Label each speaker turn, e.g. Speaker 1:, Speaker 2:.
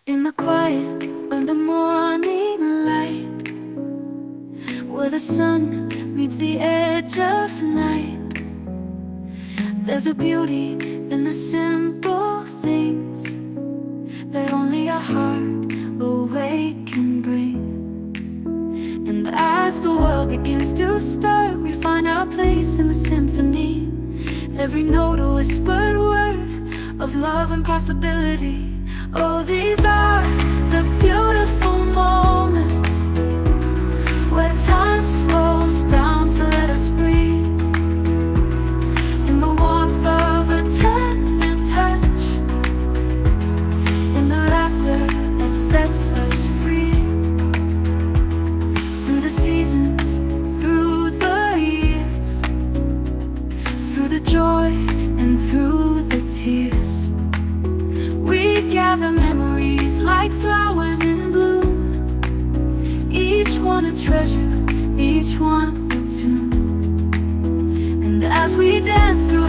Speaker 1: In the quiet of the morning light, where the sun meets the edge of night, there's a beauty in the simple things that only a heart awake can bring. And as the world begins to stir, we find our place in the symphony. Every note a whispered word of love and possibility. Oh, these are the beautiful moments where time slows down to let us breathe. In the warmth of a tender touch, in the laughter that sets us free. Through the seasons, through the years, through the joy and through the tears, we gather memories like flowers in bloom, each one a treasure, each one a tune. And as we dance through